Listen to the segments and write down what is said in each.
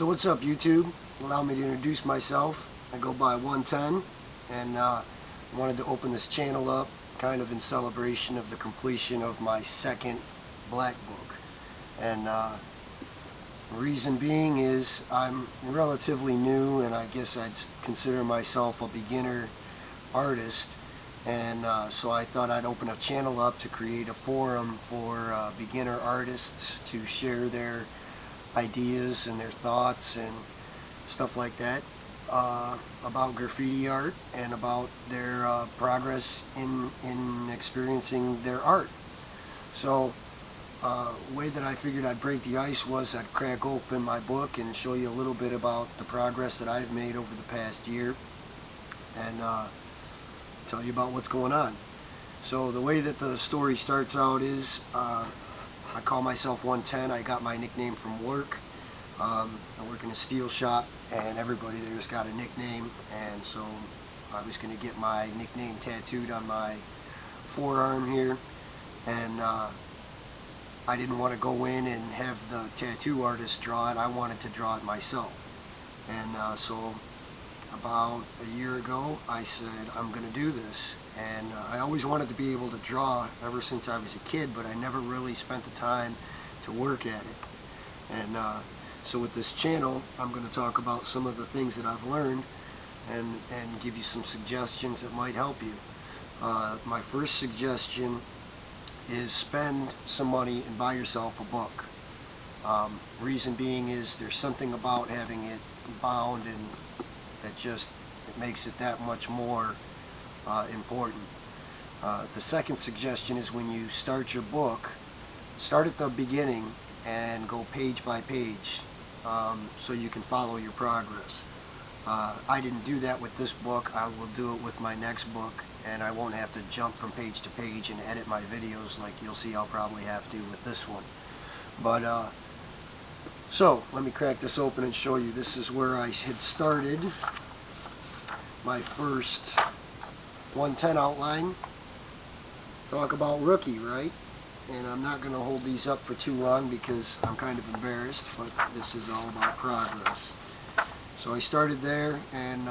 So what's up, YouTube? Allow me to introduce myself. I go by OneTen, and wanted to open this channel up kind of in celebration of the completion of my second black book. And reason being is I'm relatively new, and I guess I'd consider myself a beginner artist. And so I thought I'd open a channel up to create a forum for beginner artists to share their ideas and their thoughts and stuff like that about graffiti art and about their progress in experiencing their art. So way that I figured I'd break the ice was I'd crack open my book and show you a little bit about the progress that I've made over the past year, and tell you about what's going on. So the way that the story starts out is I call myself OneTen. I got my nickname from work. I work in a steel shop, and everybody there's got a nickname, and so I was going to get my nickname tattooed on my forearm here, and I didn't want to go in and have the tattoo artist draw it. I wanted to draw it myself. And so about a year ago I said, I'm going to do this. And I always wanted to be able to draw ever since I was a kid, but I never really spent the time to work at it. And so with this channel, I'm going to talk about some of the things that I've learned and give you some suggestions that might help you. My first suggestion is spend some money and buy yourself a book. Reason being is there's something about having it bound, and that just it makes it that much more important. The second suggestion is when you start your book, start at the beginning and go page by page, so you can follow your progress. I didn't do that with this book. I will do it with my next book, and I won't have to jump from page to page and edit my videos like you'll see I'll probably have to with this one. But so let me crack this open and show you. This is where I had started my first OneTen outline. Talk about rookie, right? And I'm not going to hold these up for too long because I'm kind of embarrassed, but this is all about progress. So I started there, and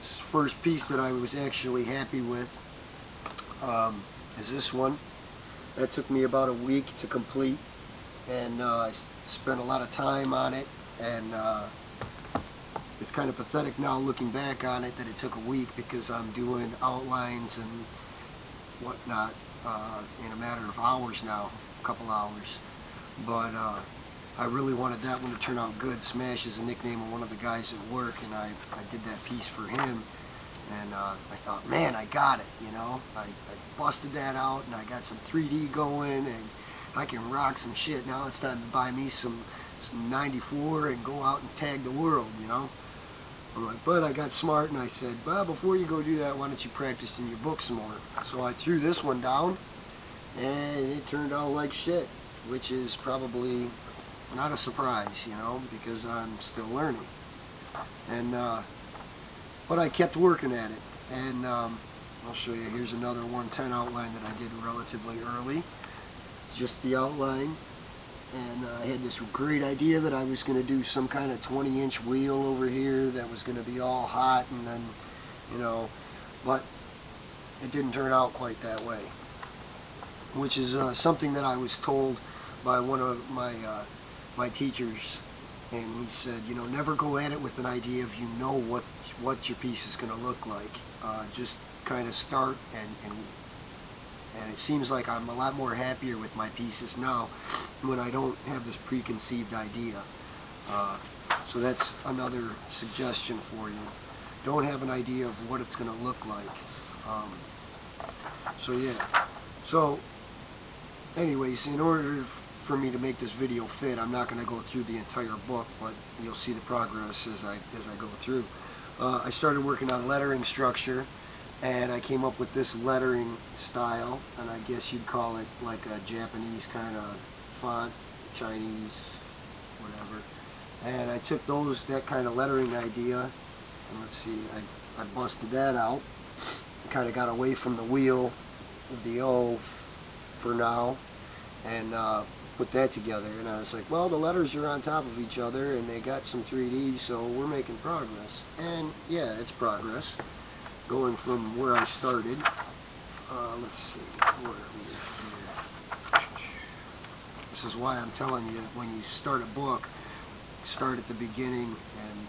first piece that I was actually happy with is this one. That took me about a week to complete, and I spent a lot of time on it, and it's kind of pathetic now looking back on it that it took a week, because I'm doing outlines and whatnot in a matter of hours now, a couple hours. But I really wanted that one to turn out good. Smash is a nickname of one of the guys at work, and I did that piece for him, and I thought, man, I got it, you know. I busted that out, and I got some 3D going, and I can rock some shit. Now it's time to buy me some 94 and go out and tag the world, you know. I'm like, but I got smart, and I said, well, before you go do that, why don't you practice in your book some more? So I threw this one down, and it turned out like shit, which is probably not a surprise, you know, because I'm still learning. And but I kept working at it, and I'll show you. Here's another OneTen outline that I did relatively early, just the outline. And I had this great idea that I was going to do some kind of 20-inch wheel over here that was going to be all hot, and then, you know, but it didn't turn out quite that way, which is something that I was told by one of my teachers, and he said, you know, never go at it with an idea if you know what your piece is going to look like. Just kind of start, and it seems like I'm a lot more happier with my pieces now when I don't have this preconceived idea. So that's another suggestion for you. Don't have an idea of what it's going to look like. So yeah. So anyways, in order for me to make this video fit, I'm not going to go through the entire book, but you'll see the progress as I go through. I started working on lettering structure, and I came up with this lettering style, and I guess you'd call it like a Japanese kind of font, Chinese, whatever. And I took that kind of lettering idea, and let's see, I busted that out, kind of got away from the wheel of the O for now, and put that together, and I was like, well, the letters are on top of each other and they got some 3D, so we're making progress. And yeah, it's progress going from where I started. Let's see, where are we here? This is why I'm telling you, when you start a book, start at the beginning and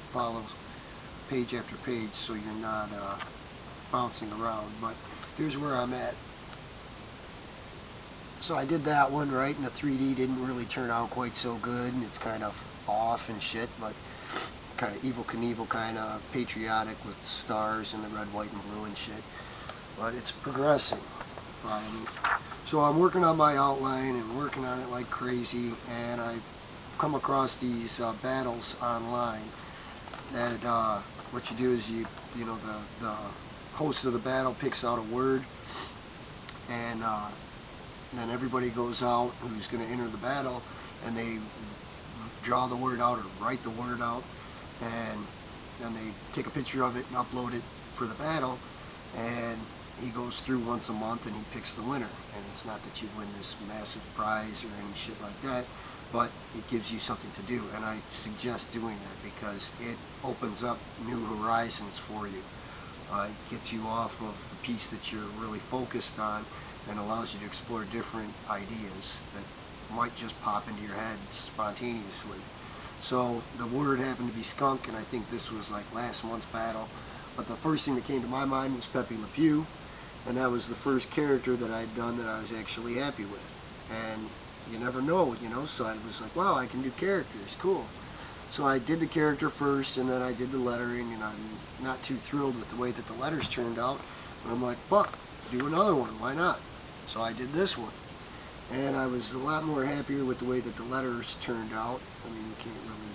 follow page after page, so you're not bouncing around. But here's where I'm at. So I did that one, right, and the 3D didn't really turn out quite so good, and it's kind of off and shit, but kind of Evel Knievel, kind of patriotic with stars and the red, white, and blue and shit. But it's progressing, follow me. So I'm working on my outline and working on it like crazy, and I've come across these battles online. And what you do is you know, the host of the battle picks out a word, and then everybody goes out who's going to enter the battle, and they draw the word out or write the word out, and then they take a picture of it and upload it for the battle, and he goes through once a month and he picks the winner. And it's not that you win this massive prize or any shit like that, but it gives you something to do, and I suggest doing that because it opens up new horizons for you. It gets you off of the piece that you're really focused on and allows you to explore different ideas that might just pop into your head spontaneously. So the word happened to be skunk, and I think this was like last month's battle, but the first thing that came to my mind was Pepe Le Pew, and that was the first character that I'd done that I was actually happy with. And you never know, you know, so I was like, wow, I can do characters, cool. So I did the character first, and then I did the lettering, and I'm not too thrilled with the way that the letters turned out, but I'm like, fuck, do another one, why not? So I did this one, and I was a lot more happier with the way that the letters turned out. I mean, you can't really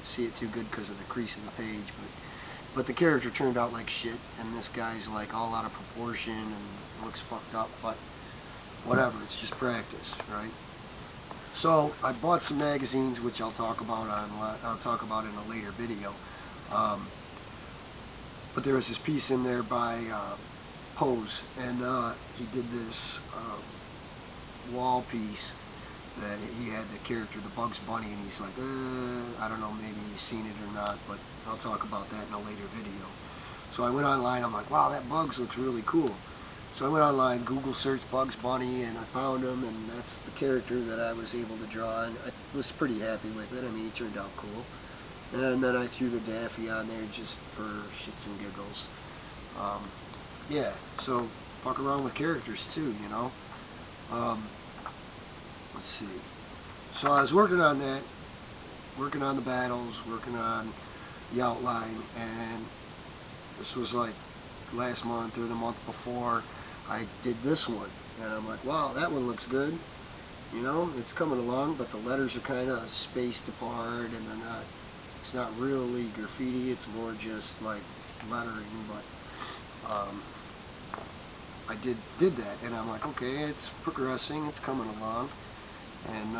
see it too good because of the crease in the page, but the character turned out like shit, and this guy's like all out of proportion and looks fucked up, but whatever, it's just practice, right? So I bought some magazines, which I'll talk about in a later video. But there was this piece in there by Pose, and he did this wall piece that he had the character, the Bugs Bunny, and he's like, I don't know, maybe you've seen it or not, but I'll talk about that in a later video. So I went online, I'm like, wow, that Bugs looks really cool. So I went online, Google searched Bugs Bunny, and I found him, and that's the character that I was able to draw, and I was pretty happy with it. I mean, he turned out cool. And then I threw the Daffy on there just for shits and giggles. Yeah, so fuck around with characters too, you know. Let's see. So I was working on that, working on the battles, working on the outline, and this was like last month or the month before. I did this one, and I'm like, wow, that one looks good. You know, it's coming along, but the letters are kind of spaced apart, and they're not, it's not really graffiti, it's more just like lettering, but I did that, and I'm like, okay, it's progressing, it's coming along, and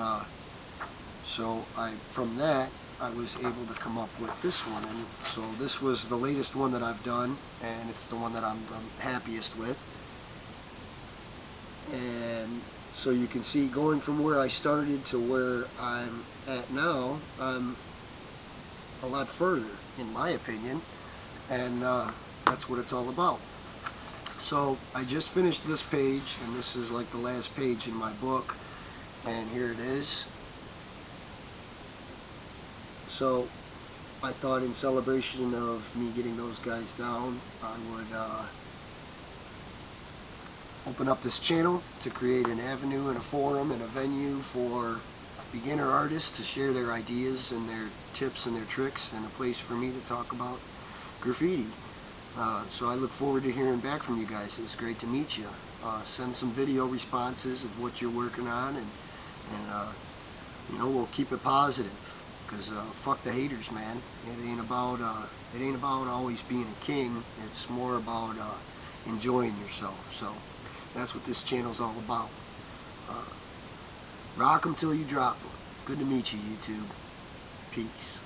so from that, I was able to come up with this one, and so this was the latest one that I've done, and it's the one that I'm the happiest with. And so you can see, going from where I started to where I'm at now, I'm a lot further, in my opinion, and that's what it's all about. So I just finished this page, and this is like the last page in my book, and here it is. So I thought, in celebration of me getting those guys down, I would open up this channel to create an avenue and a forum and a venue for beginner artists to share their ideas and their tips and their tricks, and a place for me to talk about graffiti. So I look forward to hearing back from you guys. It was great to meet you. Send some video responses of what you're working on, and you know, we'll keep it positive, because fuck the haters, man. It ain't about always being a king. It's more about enjoying yourself. So that's what this channel's all about. Rock 'em till you drop 'em. Good to meet you, YouTube. Peace.